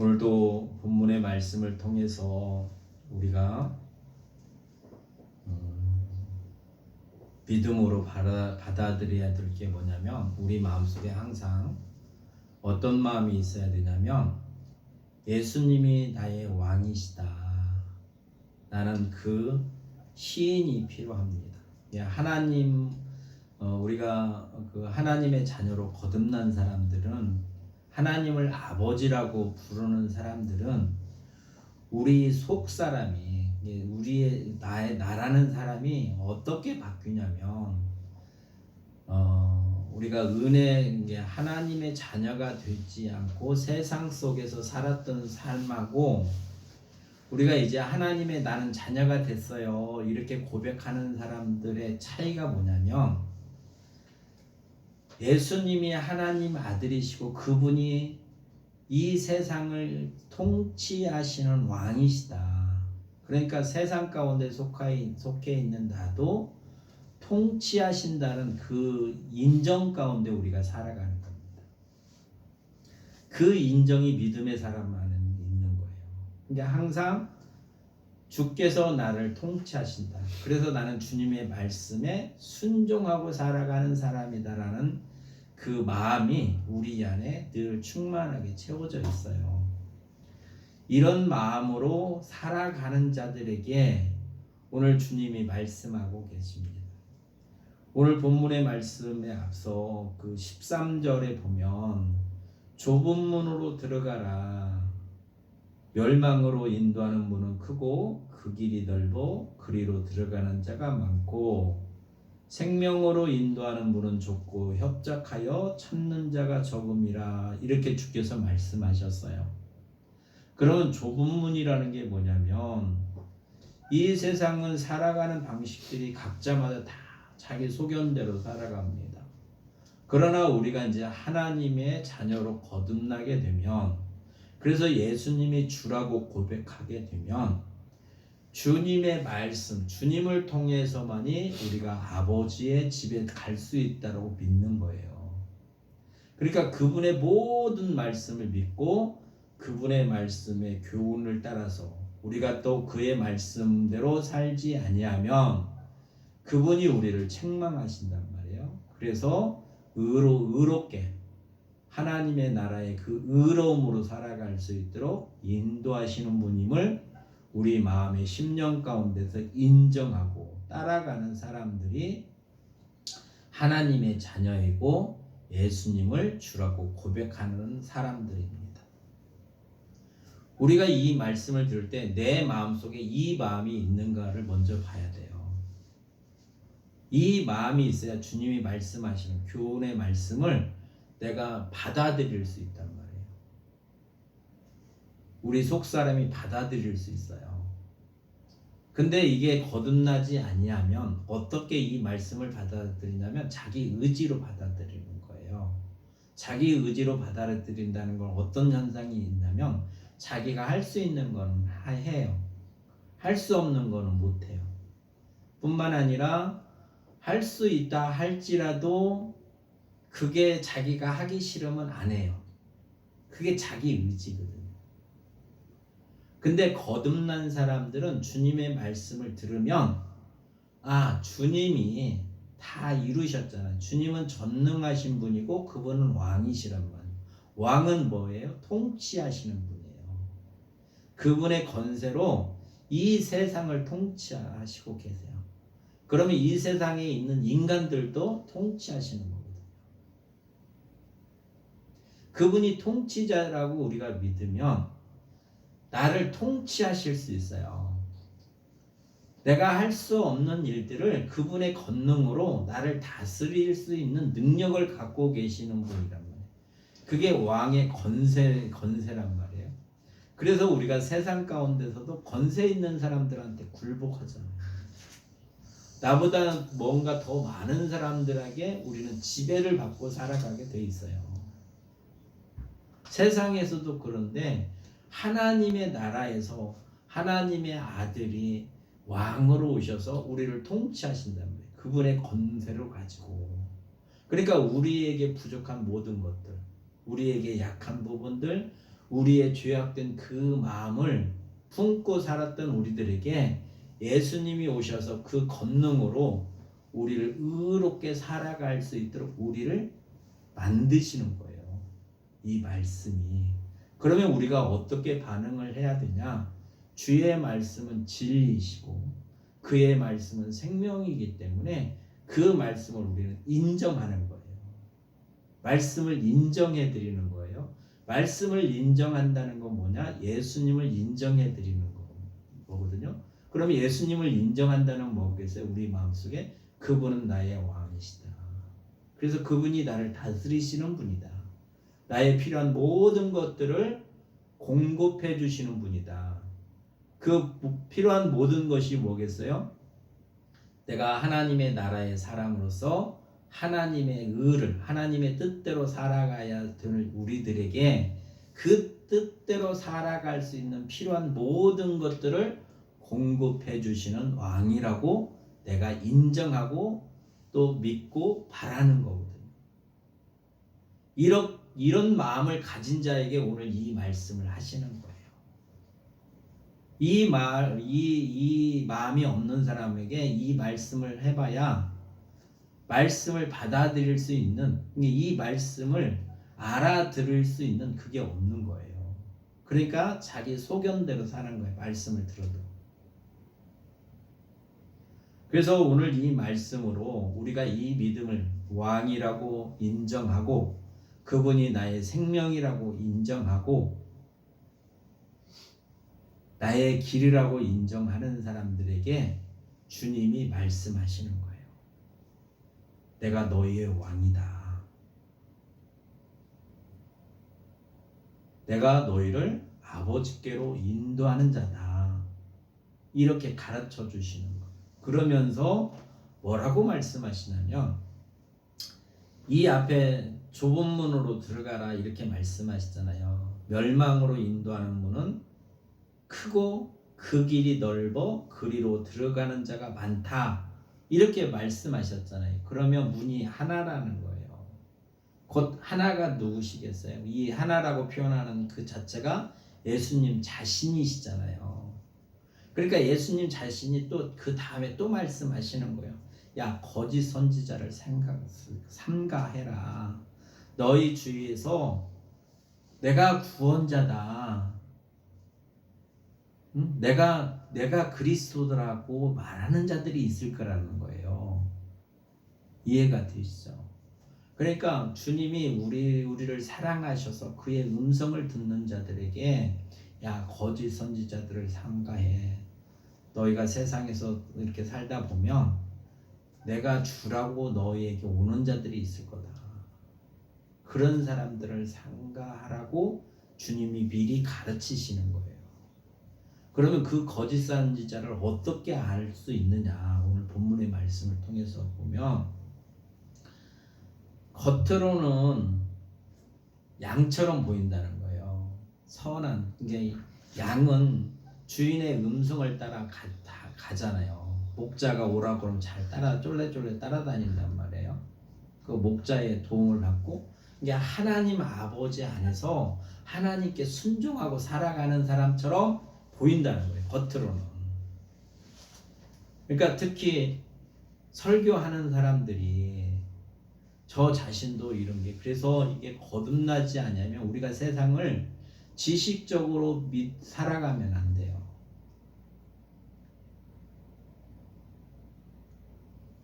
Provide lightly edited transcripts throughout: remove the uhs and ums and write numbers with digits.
오늘도 본문의 말씀을 통해서 우리가 믿음으로 받아들여야 될 게 뭐냐면, 우리 마음속에 항상 어떤 마음이 있어야 되냐면, 예수님이 나의 왕이시다, 나는 그 시인이 필요합니다. 하나님, 우리가 그 하나님의 자녀로 거듭난 사람들은, 하나님을 아버지라고 부르는 사람들은 우리 속 사람이, 우리의 나라는 사람이 어떻게 바뀌냐면, 우리가 하나님의 자녀가 되지 않고 세상 속에서 살았던 삶하고, 우리가 이제 하나님의 나는 자녀가 됐어요 이렇게 고백하는 사람들의 차이가 뭐냐면, 예수님이 하나님 아들이시고 그분이 이 세상을 통치하시는 왕이시다. 그러니까 세상 가운데 속해 있는 나도 통치하신다는 그 인정 가운데 우리가 살아가는 겁니다. 그 인정이 믿음의 사람만은 있는 거예요. 그러니까 항상 주께서 나를 통치하신다, 그래서 나는 주님의 말씀에 순종하고 살아가는 사람이다라는 그 마음이 우리 안에 늘 충만하게 채워져 있어요. 이런 마음으로 살아가는 자들에게 오늘 주님이 말씀하고 계십니다. 오늘 본문의 말씀에 앞서 그 13절에 보면, 좁은 문으로 들어가라, 멸망으로 인도하는 문은 크고 그 길이 넓어 그리로 들어가는 자가 많고, 생명으로 인도하는 문은 좁고 협착하여 찾는 자가 적음이라, 이렇게 주께서 말씀하셨어요. 그러면 좁은 문이라는 게 뭐냐면, 이 세상은 살아가는 방식들이 각자마다 다 자기 소견대로 살아갑니다. 그러나 우리가 이제 하나님의 자녀로 거듭나게 되면, 그래서 예수님이 주라고 고백하게 되면, 주님의 말씀, 주님을 통해서만이 우리가 아버지의 집에 갈 수 있다고 믿는 거예요. 그러니까 그분의 모든 말씀을 믿고 그분의 말씀의 교훈을 따라서 우리가 또 그의 말씀대로 살지 아니하면 그분이 우리를 책망하신단 말이에요. 그래서 의롭게 하나님의 나라의 그 의로움으로 살아갈 수 있도록 인도하시는 분임을 우리 마음의 심령 가운데서 인정하고 따라가는 사람들이 하나님의 자녀이고 예수님을 주라고 고백하는 사람들입니다. 우리가 이 말씀을 들을 때 내 마음속에 이 마음이 있는가를 먼저 봐야 돼요. 이 마음이 있어야 주님이 말씀하시는 교훈의 말씀을 내가 받아들일 수 있단 말이에요. 우리 속사람이 받아들일 수 있어요. 근데 이게 거듭나지 아니하면 어떻게 이 말씀을 받아들이냐면, 자기 의지로 받아들이는 거예요. 자기 의지로 받아들인다는 건 어떤 현상이 있냐면, 자기가 할 수 있는 건 해요. 할 수 없는 거는 못해요. 뿐만 아니라 할 수 있다 할지라도 그게 자기가 하기 싫으면 안 해요. 그게 자기 의지거든요. 근데 거듭난 사람들은 주님의 말씀을 들으면, 주님이 다 이루셨잖아요. 주님은 전능하신 분이고 그분은 왕이시란 말이에요. 왕은 뭐예요? 통치하시는 분이에요. 그분의 권세로 이 세상을 통치하시고 계세요. 그러면 이 세상에 있는 인간들도 통치하시는 거거든요. 그분이 통치자라고 우리가 믿으면 나를 통치하실 수 있어요. 내가 할 수 없는 일들을 그분의 권능으로 나를 다스릴 수 있는 능력을 갖고 계시는 분이란 말이에요. 그게 왕의 권세란 말이에요. 그래서 우리가 세상 가운데서도 권세 있는 사람들한테 굴복하잖아요. 나보다 뭔가 더 많은 사람들에게 우리는 지배를 받고 살아가게 돼 있어요. 세상에서도 그런데 하나님의 나라에서 하나님의 아들이 왕으로 오셔서 우리를 통치하신단 말이에요. 그분의 권세를 가지고. 그러니까 우리에게 부족한 모든 것들, 우리에게 약한 부분들, 우리의 죄악된 그 마음을 품고 살았던 우리들에게 예수님이 오셔서 그 권능으로 우리를 의롭게 살아갈 수 있도록 우리를 만드시는 거예요. 이 말씀이. 그러면 우리가 어떻게 반응을 해야 되냐? 주의 말씀은 진리이시고 그의 말씀은 생명이기 때문에 그 말씀을 우리는 인정하는 거예요. 말씀을 인정해 드리는 거예요. 말씀을 인정한다는 건 뭐냐? 예수님을 인정해 드리는 거거든요. 그럼 예수님을 인정한다는 건 뭐겠어요? 우리 마음속에 그분은 나의 왕이시다. 그래서 그분이 나를 다스리시는 분이다. 나의 필요한 모든 것들을 공급해 주시는 분이다. 그 필요한 모든 것이 뭐겠어요? 내가 하나님의 나라의 사람으로서 하나님의 의를, 하나님의 뜻대로 살아가야 되는 우리들에게 그 뜻대로 살아갈 수 있는 필요한 모든 것들을 공급해 주시는 왕이라고 내가 인정하고 또 믿고 바라는 거거든요. 이런 마음을 가진 자에게 오늘 이 말씀을 하시는 거예요. 이 마음이 없는 사람에게 이 말씀을 해봐야 말씀을 받아들일 수 있는, 이 말씀을 알아들을 수 있는 그게 없는 거예요. 그러니까 자기 소견대로 사는 거예요. 말씀을 들어도. 그래서 오늘 이 말씀으로 우리가 이 믿음을 왕이라고 인정하고 그분이 나의 생명이라고 인정하고 나의 길이라고 인정하는 사람들에게 주님이 말씀하시는 거예요. 내가 너희의 왕이다. 내가 너희를 아버지께로 인도하는 자다. 이렇게 가르쳐 주시는 거예요. 그러면서 뭐라고 말씀하시냐면 이 앞에 좁은 문으로 들어가라 이렇게 말씀하시잖아요. 멸망으로 인도하는 문은 크고 그 길이 넓어 그리로 들어가는 자가 많다. 이렇게 말씀하셨잖아요. 그러면 문이 하나라는 거예요. 곧 하나가 누구시겠어요? 이 하나라고 표현하는 그 자체가 예수님 자신이시잖아요. 그러니까 예수님 자신이 또 그 다음에 또 말씀하시는 거예요. 야, 거짓 선지자를 삼가해라. 너희 주위에서 내가 구원자다. 내가 그리스도라고 말하는 자들이 있을 거라는 거예요. 이해가 되시죠? 그러니까 주님이 우리를 사랑하셔서 그의 음성을 듣는 자들에게 야, 거짓 선지자들을 삼가해. 너희가 세상에서 이렇게 살다 보면 내가 주라고 너희에게 오는 자들이 있을 거다. 그런 사람들을 삼가하라고 주님이 미리 가르치시는 거예요. 그러면 그 거짓 선지자를 어떻게 알 수 있느냐? 오늘 본문의 말씀을 통해서 보면 겉으로는 양처럼 보인다는 거예요. 선한, 이게 양은 주인의 음성을 따라 가잖아요. 목자가 오라 그러면 잘 쫄래쫄래 따라다닌단 말이에요. 그 목자의 도움을 받고 이게 하나님 아버지 안에서 하나님께 순종하고 살아가는 사람처럼 보인다는 거예요. 겉으로는. 그러니까 특히 설교하는 사람들이 저 자신도 이런 게 그래서 이게 거듭나지 않으면 우리가 세상을 지식적으로 살아가면 안 돼요.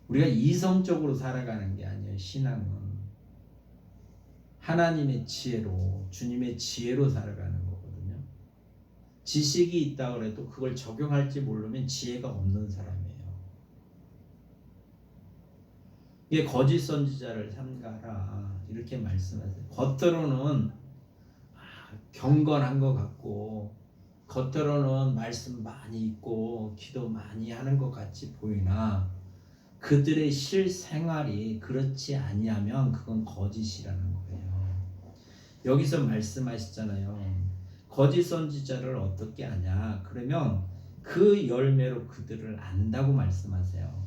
우리가 이성적으로 살아가는 게 아니에요. 신앙은 하나님의 지혜로 주님의 지혜로 살아가는 거거든요. 지식이 있다고 해도 그걸 적용할지 모르면 지혜가 없는 사람이에요. 이게 거짓 선지자를 삼가라 이렇게 말씀하세요. 겉으로는 경건한 것 같고 겉으로는 말씀 많이 읽고 기도 많이 하는 것 같이 보이나 그들의 실생활이 그렇지 아니하면 그건 거짓이라는 거예요. 여기서 말씀하시잖아요. 거짓 선지자를 어떻게 아냐? 그러면 그 열매로 그들을 안다고 말씀하세요.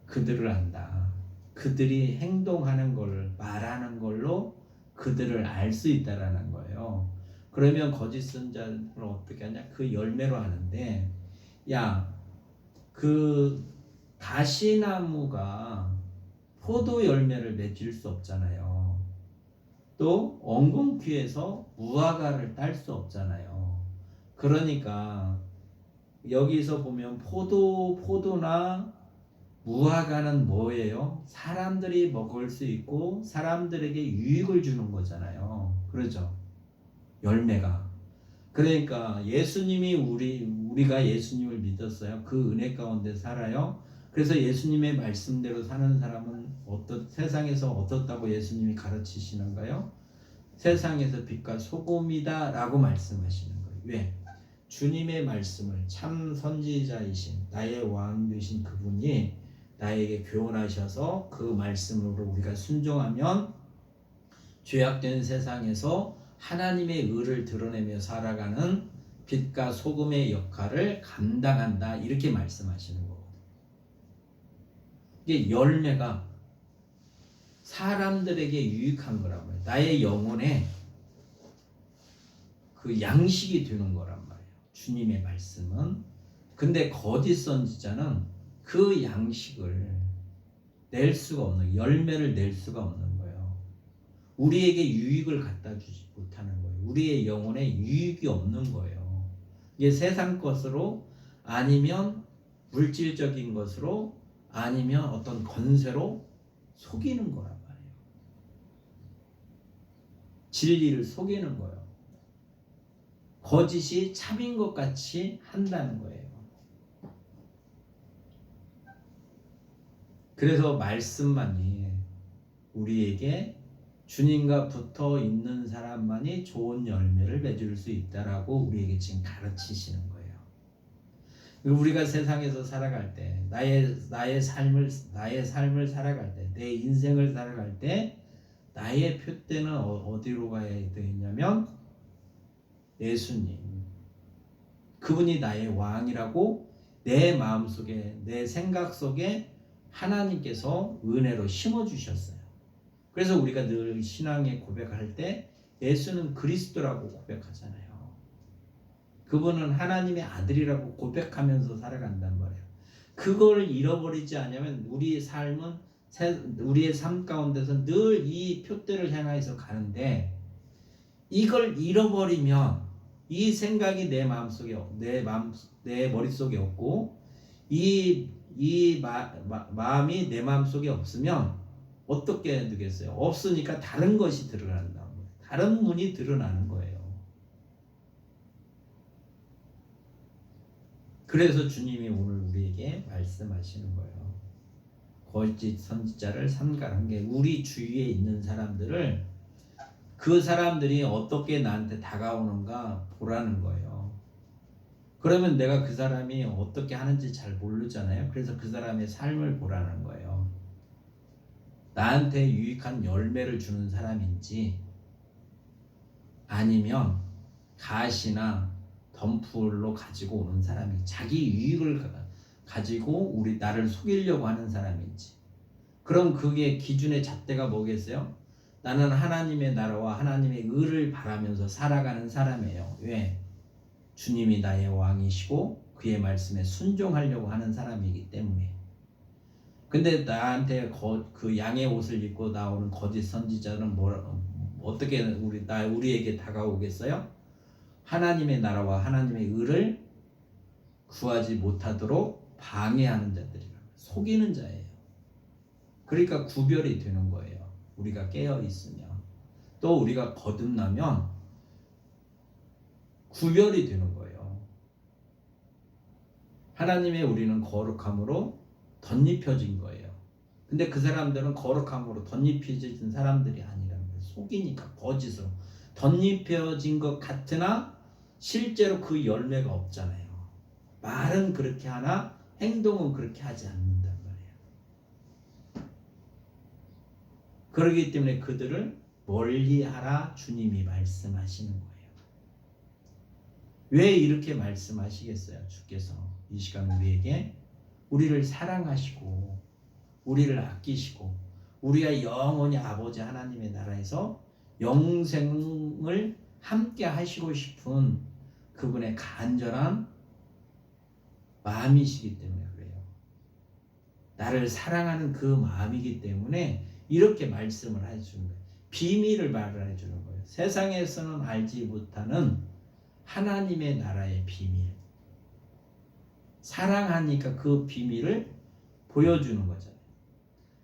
그들을 안다. 그들이 행동하는 걸 말하는 걸로 그들을 알 수 있다라는 거예요. 그러면 거짓 선지자를 어떻게 하냐? 그 열매로 하는데, 야, 그 가시나무가 포도 열매를 맺을 수 없잖아요. 또 엉겅퀴에서 무화과를 딸 수 없잖아요. 그러니까 여기서 보면 포도나 무화과는 뭐예요? 사람들이 먹을 수 있고 사람들에게 유익을 주는 거잖아요. 그렇죠? 열매가. 그러니까 예수님이 우리가 예수님을 믿었어요. 그 은혜 가운데 살아요. 그래서 예수님의 말씀대로 사는 사람은 세상에서 어떻다고 예수님이 가르치시는가요? 세상에서 빛과 소금이다라고 말씀하시는 거예요. 왜? 주님의 말씀을 참 선지자이신 나의 왕 되신 그분이 나에게 교훈하셔서 그 말씀으로 우리가 순종하면 죄악된 세상에서 하나님의 의를 드러내며 살아가는 빛과 소금의 역할을 감당한다, 이렇게 말씀하시는 거거든요. 이게 열매가 사람들에게 유익한 거란 말이에요. 나의 영혼에 그 양식이 되는 거란 말이에요. 주님의 말씀은. 근데 거짓 선지자는 그 양식을 낼 수가 없는, 열매를 낼 수가 없는 거예요. 우리에게 유익을 갖다 주지 못하는 거예요. 우리의 영혼에 유익이 없는 거예요. 이게 세상 것으로, 아니면 물질적인 것으로, 아니면 어떤 권세로 속이는 거란 말이에요. 진리를 속이는 거예요. 거짓이 참인 것 같이 한다는 거예요. 그래서 말씀만이 우리에게, 주님과 붙어 있는 사람만이 좋은 열매를 맺을 수 있다라고 우리에게 지금 가르치시는 거예요. 우리가 세상에서 살아갈 때, 나의 삶을 살아갈 때, 내 인생을 살아갈 때, 나의 표대는 어디로 가야 되냐면 예수님, 그분이 나의 왕이라고 내 마음속에, 내 생각 속에 하나님께서 은혜로 심어주셨어요. 그래서 우리가 늘 신앙의 고백할 때 예수는 그리스도라고 고백하잖아요. 그분은 하나님의 아들이라고 고백하면서 살아간단 말이에요. 그걸 잃어버리지 않으면 우리의 삶 가운데서 늘 이 표대를 향해서 가는데, 이걸 잃어버리면 이 생각이 내 마음속에, 내 머릿속에 없고 마음이 내 마음속에 없으면 어떻게 되겠어요? 없으니까 다른 것이 드러난다는 거예요. 다른 문이 드러나는 거예요. 그래서 주님이 오늘 우리에게 말씀하시는 거예요. 거짓 선지자를 삼가한 게, 우리 주위에 있는 사람들을, 그 사람들이 어떻게 나한테 다가오는가 보라는 거예요. 그러면 내가 그 사람이 어떻게 하는지 잘 모르잖아요. 그래서 그 사람의 삶을 보라는 거예요. 나한테 유익한 열매를 주는 사람인지, 아니면 가시나 덤불로 가지고 오는 사람이 자기 유익을 가지고 나를 속이려고 하는 사람인지. 그럼 그게 기준의 잣대가 뭐겠어요? 나는 하나님의 나라와 하나님의 의를 바라면서 살아가는 사람이에요. 왜? 주님이 나의 왕이시고 그의 말씀에 순종하려고 하는 사람이기 때문에. 근데 나한테 그 양의 옷을 입고 나오는 거짓 선지자는 어떻게 우리에게 다가오겠어요? 하나님의 나라와 하나님의 의를 구하지 못하도록 방해하는 자들이라, 속이는 자예요. 그러니까 구별이 되는 거예요. 우리가 깨어 있으면, 또 우리가 거듭나면 구별이 되는 거예요. 하나님의 우리는 거룩함으로 덧입혀진 거예요. 근데 그 사람들은 거룩함으로 덧입혀진 사람들이 아니라는 거예요. 속이니까, 거짓으로 덧입혀진 것 같으나 실제로 그 열매가 없잖아요. 말은 그렇게 하나 행동은 그렇게 하지 않는단 말이에요. 그렇기 때문에 그들을 멀리하라, 주님이 말씀하시는 거예요. 왜 이렇게 말씀하시겠어요? 주께서 이 시간 우리를 사랑하시고 우리를 아끼시고 우리가 영원히 아버지 하나님의 나라에서 영생을 함께 하시고 싶은 그분의 간절한 마음이시기 때문에 그래요. 나를 사랑하는 그 마음이기 때문에 이렇게 말씀을 해주는 거예요. 비밀을 말을 해주는 거예요. 세상에서는 알지 못하는 하나님의 나라의 비밀. 사랑하니까 그 비밀을 보여주는 거잖아요.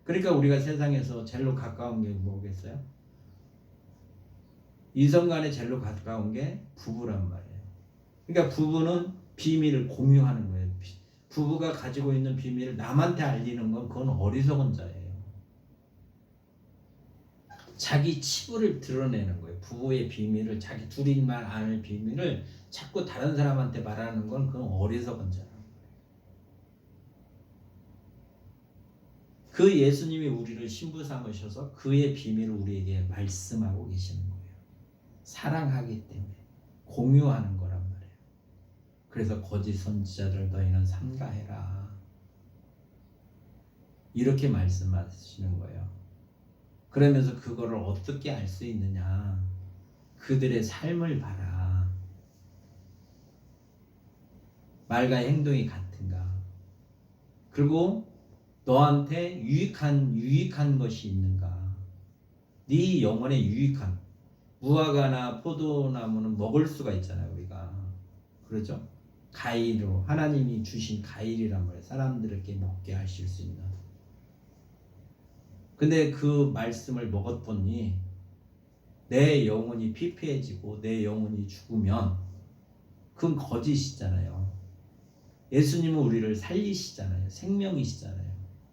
그러니까 우리가 세상에서 제일로 가까운 게 뭐겠어요? 이성 간에 제일로 가까운 게 부부란 말이에요. 그러니까 부부는 비밀을 공유하는 거예요. 부부가 가지고 있는 비밀을 남한테 알리는 건 그건 어리석은 자예요. 자기 치부를 드러내는 거예요. 부부의 비밀을 자기 둘이만 아는 비밀을 자꾸 다른 사람한테 말하는 건 그건 어리석은 자라는 거예요. 그 예수님이 우리를 신부 삼으셔서 그의 비밀을 우리에게 말씀하고 계시는 거예요. 사랑하기 때문에 공유하는 거란 말이에요. 그래서 거짓 선지자들 너희는 삼가해라. 이렇게 말씀하시는 거예요. 그러면서 그거를 어떻게 알 수 있느냐? 그들의 삶을 봐라. 말과 행동이 같은가? 그리고 너한테 유익한 것이 있는가? 네 영혼에 유익한 무화과나 포도나무는 먹을 수가 있잖아요, 우리가. 그렇죠? 과일로 하나님이 주신 과일이란 말이에요. 사람들에게 먹게 하실 수 있는. 근데 그 말씀을 먹었더니 내 영혼이 피폐해지고 내 영혼이 죽으면 그건 거짓이잖아요. 예수님은 우리를 살리시잖아요. 생명이시잖아요.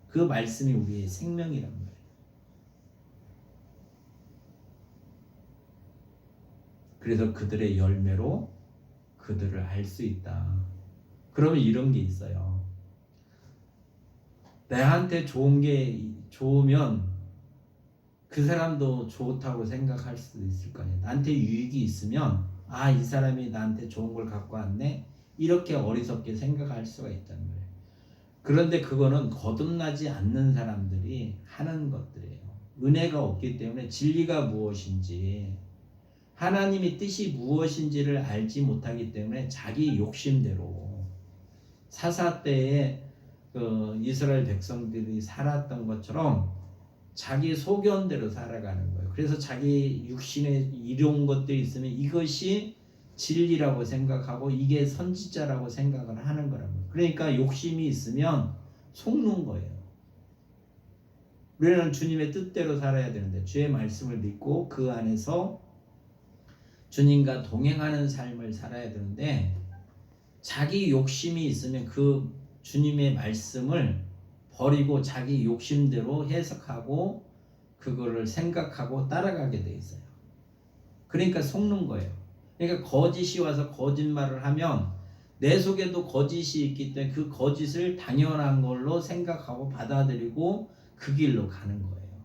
그 말씀이 우리의 생명이란 말이에요. 그래서 그들의 열매로 그들을 알 수 있다. 그러면 이런 게 있어요. 내한테 좋은 게 좋으면 그 사람도 좋다고 생각할 수도 있을 거 아니에요. 나한테 유익이 있으면 아, 이 사람이 나한테 좋은 걸 갖고 왔네. 이렇게 어리석게 생각할 수가 있다는 거예요. 그런데 그거는 거듭나지 않는 사람들이 하는 것들이에요. 은혜가 없기 때문에 진리가 무엇인지 하나님의 뜻이 무엇인지를 알지 못하기 때문에 자기 욕심대로 사사 때에 그 이스라엘 백성들이 살았던 것처럼 자기 소견대로 살아가는 거예요. 그래서 자기 육신에 이로운 것들이 있으면 이것이 진리라고 생각하고 이게 선지자라고 생각을 하는 거란 말이에요. 그러니까 욕심이 있으면 속는 거예요. 우리는 주님의 뜻대로 살아야 되는데 주의 말씀을 믿고 그 안에서 주님과 동행하는 삶을 살아야 되는데 자기 욕심이 있으면 그 주님의 말씀을 버리고 자기 욕심대로 해석하고 그거를 생각하고 따라가게 돼 있어요. 그러니까 속는 거예요. 그러니까 거짓이 와서 거짓말을 하면 내 속에도 거짓이 있기 때문에 그 거짓을 당연한 걸로 생각하고 받아들이고 그 길로 가는 거예요.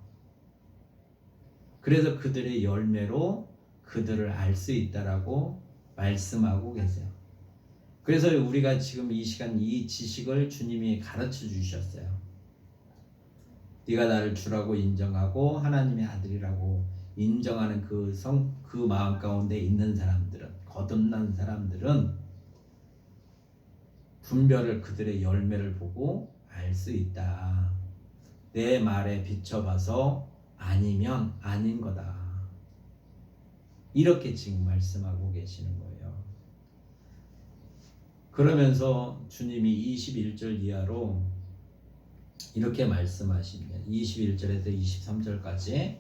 그래서 그들의 열매로 그들을 알 수 있다라고 말씀하고 계세요. 그래서 우리가 지금 이 시간 이 지식을 주님이 가르쳐 주셨어요. 네가 나를 주라고 인정하고 하나님의 아들이라고 인정하는 그 마음 가운데 있는 사람들은, 거듭난 사람들은 분별을 그들의 열매를 보고 알 수 있다. 내 말에 비춰봐서 아니면 아닌 거다. 이렇게 지금 말씀하고 계시는 거예요. 그러면서 주님이 21절 이하로 이렇게 말씀하십니다. 21절에서 23절까지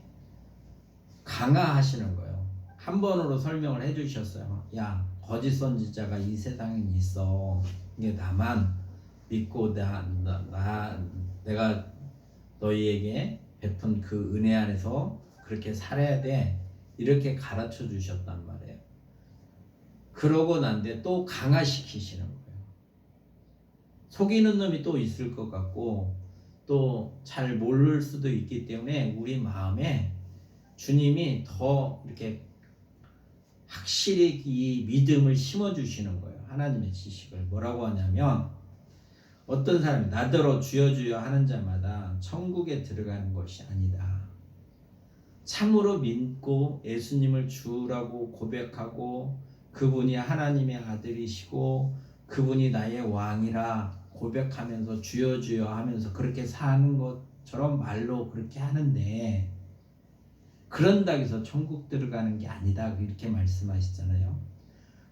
강화하시는 거예요. 한 번으로 설명을 해주셨어요. 야, 거짓 선지자가 이 세상에 있어. 이게 나만 믿고 내가 너희에게 베푼 그 은혜 안에서 그렇게 살아야 돼. 이렇게 가르쳐 주셨단 말이에요. 그러고 난 뒤에 또 강화시키시는 거예요. 속이는 놈이 또 있을 것 같고 또 잘 모를 수도 있기 때문에 우리 마음에 주님이 더 이렇게 확실히 이 믿음을 심어주시는 거예요. 하나님의 지식을 뭐라고 하냐면 어떤 사람이 나더러 주여 주여 하는 자마다 천국에 들어가는 것이 아니다. 참으로 믿고 예수님을 주라고 고백하고 그분이 하나님의 아들이시고 그분이 나의 왕이라 고백하면서 주여 주여 하면서 그렇게 사는 것처럼 말로 그렇게 하는데, 그런다고 해서 천국 들어가는 게 아니다 이렇게 말씀하시잖아요.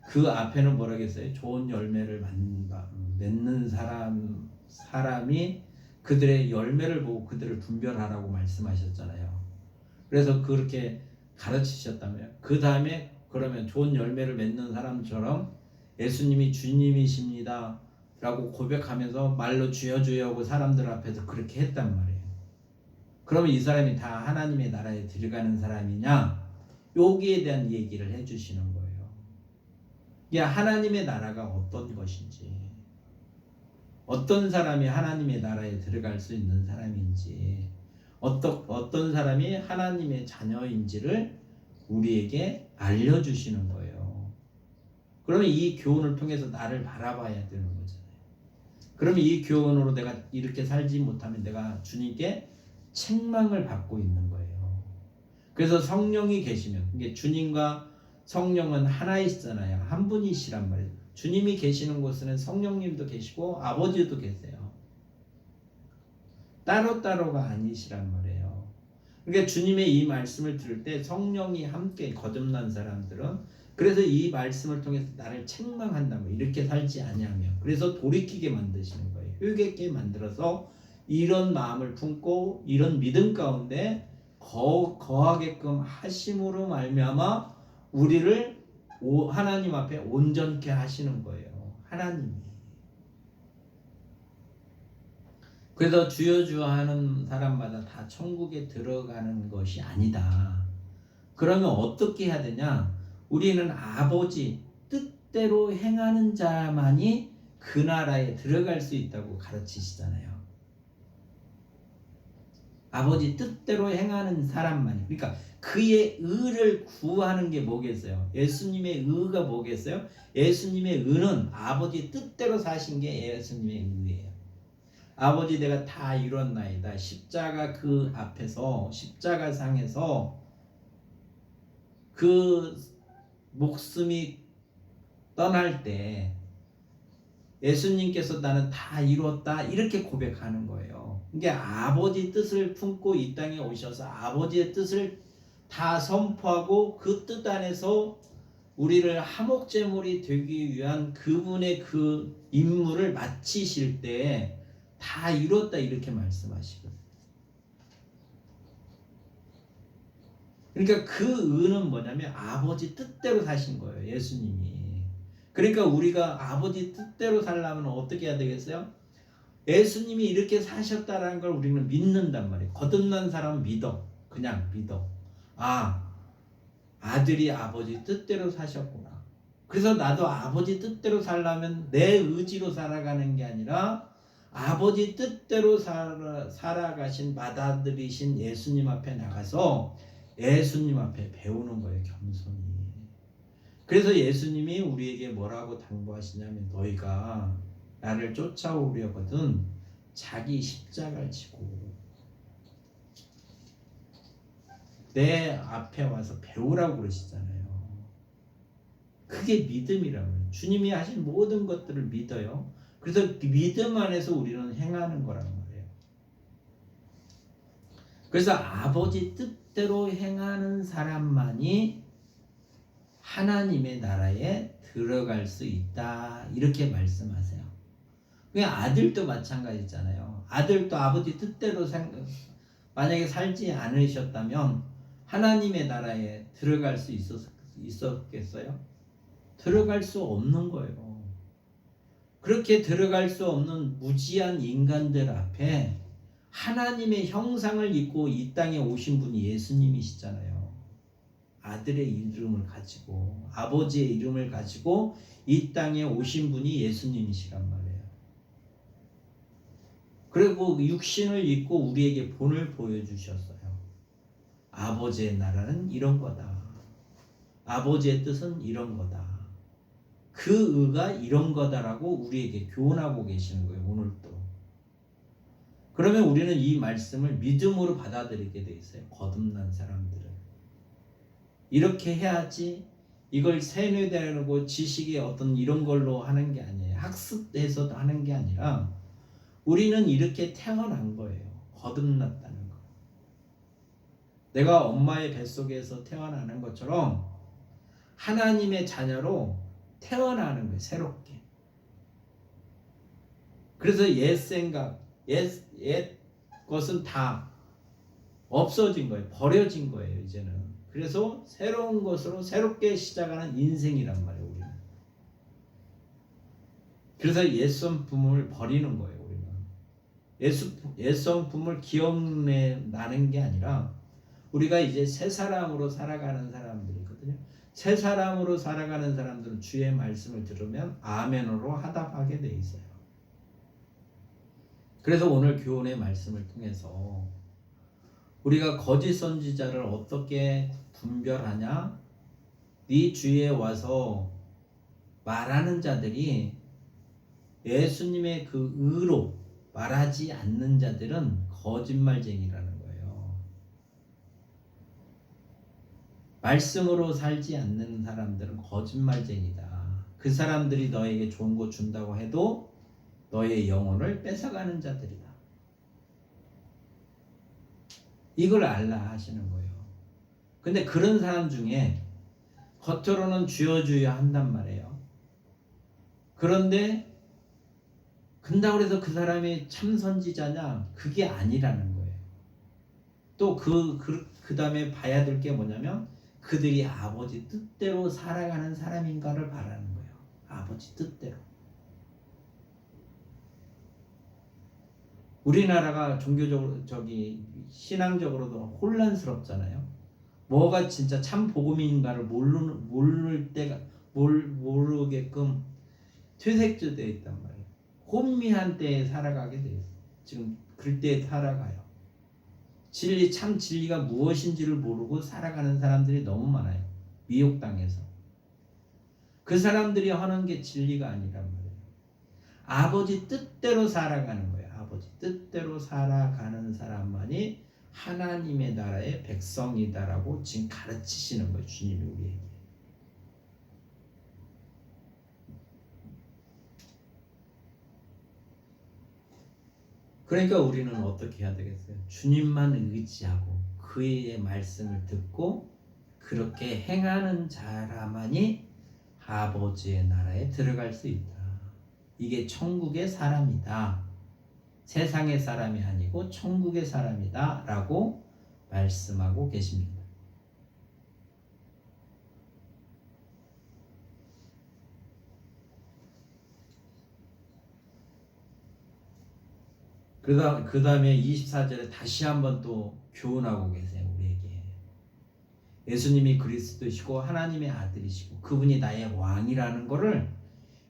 그 앞에는 뭐라겠어요? 좋은 열매를 맺는 사람이 그들의 열매를 보고 그들을 분별하라고 말씀하셨잖아요. 그래서 그렇게 가르치셨다며요. 그 다음에 그러면 좋은 열매를 맺는 사람처럼 예수님이 주님이십니다 라고 고백하면서 말로 주여 주여 하고 사람들 앞에서 그렇게 했단 말이에요. 그러면 이 사람이 다 하나님의 나라에 들어가는 사람이냐? 여기에 대한 얘기를 해주시는 거예요. 이게 하나님의 나라가 어떤 것인지, 어떤 사람이 하나님의 나라에 들어갈 수 있는 사람인지, 어떤 사람이 하나님의 자녀인지를 우리에게 알려주시는 거예요. 그러면 이 교훈을 통해서 나를 바라봐야 되는 거잖아요. 그러면 이 교훈으로 내가 이렇게 살지 못하면 내가 주님께 책망을 받고 있는 거예요. 그래서 성령이 계시면, 이게 주님과 성령은 하나이시잖아요. 한 분이시란 말이에요. 주님이 계시는 곳에는 성령님도 계시고 아버지도 계세요. 따로따로가 아니시란 말이에요. 그러니까 주님의 이 말씀을 들을 때 성령이 함께 거듭난 사람들은 그래서 이 말씀을 통해서 나를 책망한다면 이렇게 살지 아니하며, 그래서 돌이키게 만드시는 거예요. 회개케 만들어서 이런 마음을 품고 이런 믿음 가운데 거하게끔 하심으로 말미암아 우리를 하나님 앞에 온전케 하시는 거예요. 하나님이. 그래서 주여 주여 하는 사람마다 다 천국에 들어가는 것이 아니다. 그러면 어떻게 해야 되냐? 우리는 아버지 뜻대로 행하는 자만이 그 나라에 들어갈 수 있다고 가르치시잖아요. 아버지 뜻대로 행하는 사람만이. 그러니까 그의 의를 구하는 게 뭐겠어요? 예수님의 의가 뭐겠어요? 예수님의 의는 아버지 뜻대로 사신 게 예수님의 의예요. 아버지 내가 다 이뤘나이다. 십자가 그 앞에서 십자가상에서 그 목숨이 떠날 때 예수님께서 나는 다 이뤘다 이렇게 고백하는 거예요. 이게 아버지 뜻을 품고 이 땅에 오셔서 아버지의 뜻을 다 선포하고 그 뜻 안에서 우리를 화목제물이 되기 위한 그분의 그 임무를 마치실 때 다 이뤘다 이렇게 말씀하시거든요. 그러니까 그 의는 뭐냐면 아버지 뜻대로 사신 거예요. 예수님이. 그러니까 우리가 아버지 뜻대로 살려면 어떻게 해야 되겠어요? 예수님이 이렇게 사셨다라는 걸 우리는 믿는단 말이에요. 거듭난 사람은 믿어. 그냥 믿어. 아, 아들이 아버지 뜻대로 사셨구나. 그래서 나도 아버지 뜻대로 살려면 내 의지로 살아가는 게 아니라 아버지 뜻대로 살아가신 맏아들이신 예수님 앞에 나가서 예수님 앞에 배우는 거예요. 겸손히. 그래서 예수님이 우리에게 뭐라고 당부하시냐면 너희가 나를 쫓아오려거든 자기 십자가를 지고 내 앞에 와서 배우라고 그러시잖아요. 그게 믿음이라면 주님이 하신 모든 것들을 믿어요. 그래서 믿음 안에서 우리는 행하는 거란 말이에요. 그래서 아버지 뜻대로 행하는 사람만이 하나님의 나라에 들어갈 수 있다 이렇게 말씀하세요. 그냥 아들도 마찬가지잖아요. 아들도 아버지 뜻대로 만약에 살지 않으셨다면 하나님의 나라에 들어갈 수 있었겠어요? 들어갈 수 없는 거예요. 그렇게 들어갈 수 없는 무지한 인간들 앞에 하나님의 형상을 입고 이 땅에 오신 분이 예수님이시잖아요. 아들의 이름을 가지고 아버지의 이름을 가지고 이 땅에 오신 분이 예수님이시란 말이에요. 그리고 육신을 입고 우리에게 본을 보여주셨어요. 아버지의 나라는 이런 거다. 아버지의 뜻은 이런 거다. 그 의가 이런 거다라고 우리에게 교훈하고 계시는 거예요. 오늘도. 그러면 우리는 이 말씀을 믿음으로 받아들이게 돼 있어요. 거듭난 사람들은. 이렇게 해야지 이걸 세뇌되고 지식의 어떤 이런 걸로 하는 게 아니에요. 학습해서 하는 게 아니라 우리는 이렇게 태어난 거예요. 거듭났다는 거. 내가 엄마의 뱃속에서 태어나는 것처럼 하나님의 자녀로 태어나는 거예요. 새롭게. 그래서 옛 생각, 옛 것은 다 없어진 거예요. 버려진 거예요. 이제는. 그래서 새로운 것으로 새롭게 시작하는 인생이란 말이에요. 우리는. 그래서 옛 성품을 버리는 거예요. 우리는. 옛 성품을 기억나는 게 아니라 우리가 이제 새 사람으로 살아가는 사람들이거든요. 새 사람으로 살아가는 사람들은 주의 말씀을 들으면 아멘으로 화답하게 돼 있어요. 그래서 오늘 교훈의 말씀을 통해서 우리가 거짓 선지자를 어떻게 분별하냐? 네 주위에 와서 말하는 자들이 예수님의 그 의로 말하지 않는 자들은 거짓말쟁이라는 거예요. 말씀으로 살지 않는 사람들은 거짓말쟁이다. 그 사람들이 너에게 좋은 거 준다고 해도 너의 영혼을 뺏어가는 자들이다. 이걸 알라 하시는 거예요. 근데 그런 사람 중에 겉으로는 주여 주여 한단 말이에요. 그런데 근다고 해서 그 사람이 참 선지자냐? 그게 아니라는 거예요. 또 그 다음에 봐야 될 게 뭐냐면 그들이 아버지 뜻대로 살아가는 사람인가를 바라는 거예요. 아버지 뜻대로. 우리나라가 종교적으로 신앙적으로도 혼란스럽잖아요. 뭐가 진짜 참 복음인가를 모르게끔 퇴색되어 있단 말이에요. 혼미한 때에 살아가게 돼 있어요. 지금 그때에 살아가요. 참 진리가 무엇인지를 모르고 살아가는 사람들이 너무 많아요. 미혹당해서. 그 사람들이 하는 게 진리가 아니란 말이에요. 아버지 뜻대로 살아가는 거예요. 아버지 뜻대로 살아가는 사람만이 하나님의 나라의 백성이다라고 지금 가르치시는 거예요. 주님이 우리에게. 그러니까 우리는 어떻게 해야 되겠어요? 주님만 의지하고 그의 말씀을 듣고 그렇게 행하는 자라만이 아버지의 나라에 들어갈 수 있다. 이게 천국의 사람이다. 세상의 사람이 아니고 천국의 사람이다 라고 말씀하고 계십니다. 그 다음에 24절에 다시 한번 또 교훈하고 계세요. 우리에게. 예수님이 그리스도시고 하나님의 아들이시고 그분이 나의 왕이라는 것을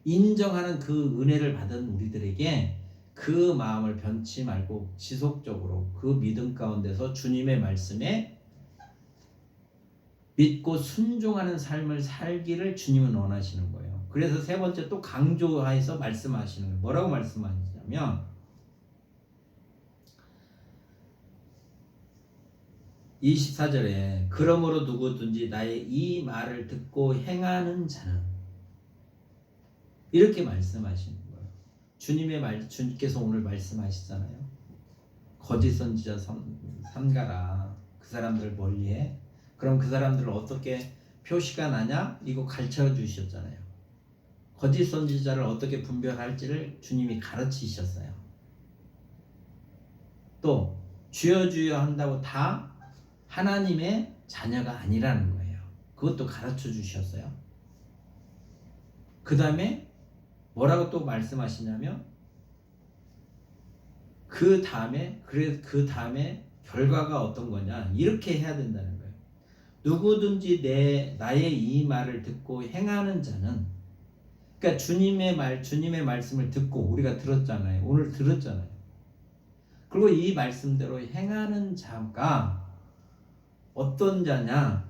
인정하는 그 은혜를 받은 우리들에게 그 마음을 변치 말고 지속적으로 그 믿음 가운데서 주님의 말씀에 믿고 순종하는 삶을 살기를 주님은 원하시는 거예요. 그래서 세 번째 또 강조해서 말씀하시는 거예요. 뭐라고 말씀하시냐면 24절에 그러므로 누구든지 나의 이 말을 듣고 행하는 자는 이렇게 말씀하시는 거예요. 주님께서 오늘 말씀하시잖아요. 거짓 선지자 삼가라. 그 사람들을 멀리해. 그럼 그 사람들을 어떻게 표시가 나냐? 이거 가르쳐 주셨잖아요. 거짓 선지자를 어떻게 분별할지를 주님이 가르치셨어요. 또 주여 주여 한다고 다 하나님의 자녀가 아니라는 거예요. 그것도 가르쳐 주셨어요. 그 다음에 뭐라고 또 말씀하시냐면 그 다음에 결과가 어떤 거냐? 이렇게 해야 된다는 거예요. 누구든지 나의 이 말을 듣고 행하는 자는, 그러니까 주님의 말씀을 듣고 우리가 들었잖아요. 오늘 들었잖아요. 그리고 이 말씀대로 행하는 자가 어떤 자냐?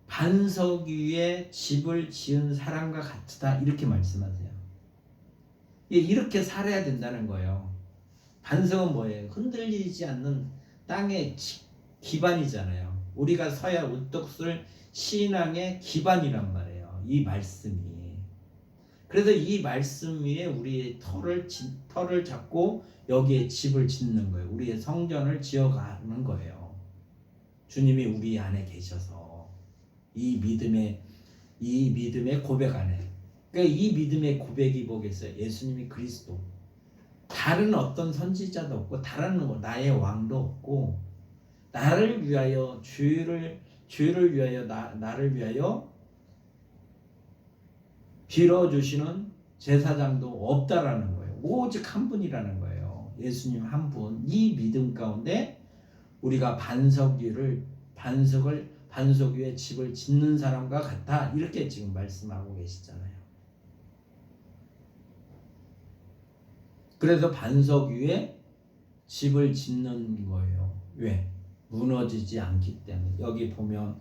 반석 위에 집을 지은 사람과 같으다. 이렇게 말씀하세요. 이렇게 살아야 된다는 거예요. 반석은 뭐예요? 흔들리지 않는 땅의 기반이잖아요. 우리가 서야 우뚝 쓸 신앙의 기반이란 말이에요. 이 말씀이. 그래서 이 말씀 위에 우리의 터를 잡고 여기에 집을 짓는 거예요. 우리의 성전을 지어가는 거예요. 주님이 우리 안에 계셔서 이 믿음의 고백 안에. 그러니까 이 믿음의 고백이 뭐겠어요? 예수님이 그리스도. 다른 어떤 선지자도 없고 다른 나의 왕도 없고 나를 위하여 죄를 위하여 나를 위하여 빌어주시는 제사장도 없다라는 거예요. 오직 한 분이라는 거예요. 예수님 한 분. 이 믿음 가운데 우리가 반석 위에 집을 짓는 사람과 같아. 이렇게 지금 말씀하고 계시잖아요. 그래서 반석 위에 집을 짓는 거예요. 왜? 무너지지 않기 때문에. 여기 보면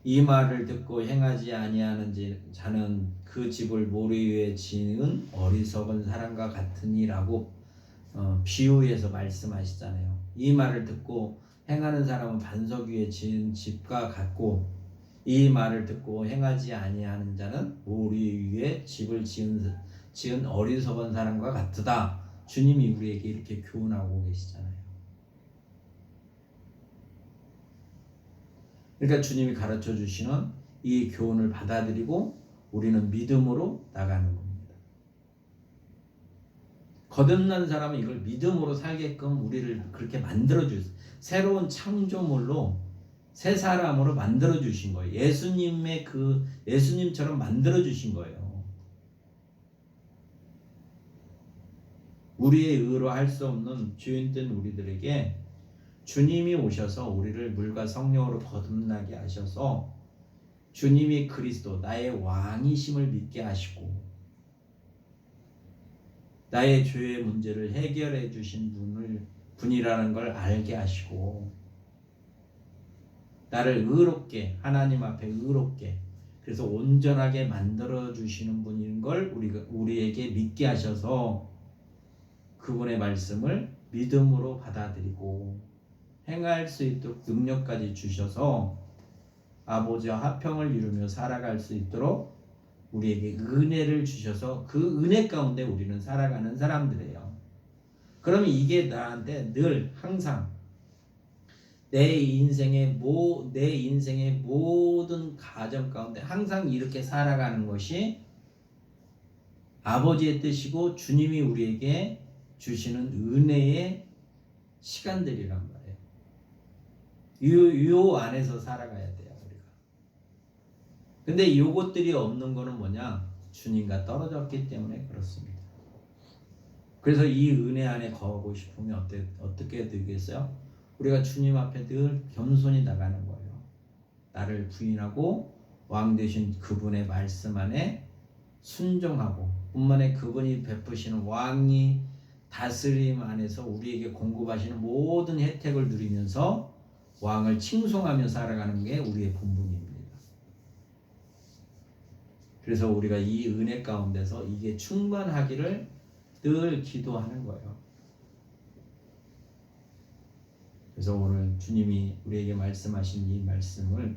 이 말을 듣고 행하지 아니하는 자는 그 집을 모래 위에 지은 어리석은 사람과 같으니라고 비유해서 말씀하시잖아요. 이 말을 듣고 행하는 사람은 반석 위에 지은 집과 같고 이 말을 듣고 행하지 아니하는 자는 모래 위에 집을 지은 어리석은 사람과 같으다. 주님이 우리에게 이렇게 교훈하고 계시잖아요. 그러니까 주님이 가르쳐 주시는 이 교훈을 받아들이고 우리는 믿음으로 나가는 겁니다. 거듭난 사람은 이걸 믿음으로 살게끔 우리를 그렇게 만들어 주세요. 새로운 창조물로 새 사람으로 만들어 주신 거예요. 예수님처럼 만들어 주신 거예요. 우리의 의로 할 수 없는 죄인된 우리들에게 주님이 오셔서 우리를 물과 성령으로 거듭나게 하셔서 주님이 그리스도 나의 왕이심을 믿게 하시고 나의 죄의 문제를 해결해 주신 분이라는 걸 알게 하시고 나를 의롭게 하나님 앞에 의롭게 그래서 온전하게 만들어 주시는 분인 걸 우리에게 믿게 하셔서 그분의 말씀을 믿음으로 받아들이고 행할 수 있도록 능력까지 주셔서 아버지와 화평을 이루며 살아갈 수 있도록 우리에게 은혜를 주셔서 그 은혜 가운데 우리는 살아가는 사람들이에요. 그러면 이게 나한테 늘 항상 내 인생의 모든 가정 가운데 항상 이렇게 살아가는 것이 아버지의 뜻이고 주님이 우리에게 주시는 은혜의 시간들이란 말이에요. 요 안에서 살아가야 돼요, 우리가. 근데 요것들이 없는 거는 뭐냐? 주님과 떨어졌기 때문에 그렇습니다. 그래서 이 은혜 안에 거하고 싶으면 어떻게 되겠어요? 우리가 주님 앞에 늘 겸손히 나가는 거예요. 나를 부인하고 왕 되신 그분의 말씀 안에 순종하고 뿐만에 그분이 베푸시는 왕이 다스림 안에서 우리에게 공급하시는 모든 혜택을 누리면서 왕을 칭송하며 살아가는 게 우리의 본분입니다. 그래서 우리가 이 은혜 가운데서 이게 충만하기를 늘 기도하는 거예요. 그래서 오늘 주님이 우리에게 말씀하신 이 말씀을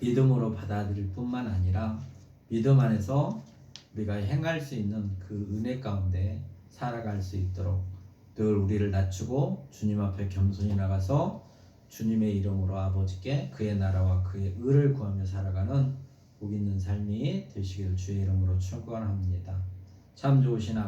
믿음으로 받아들일 뿐만 아니라 믿음 안에서 우리가 행할 수 있는 그 은혜 가운데 살아갈 수 있도록 늘 우리를 낮추고 주님 앞에 겸손히 나가서 주님의 이름으로 아버지께 그의 나라와 그의 의를 구하며 살아가는 복 있는 삶이 되시기를 주의 이름으로 축원합니다. 참 좋으신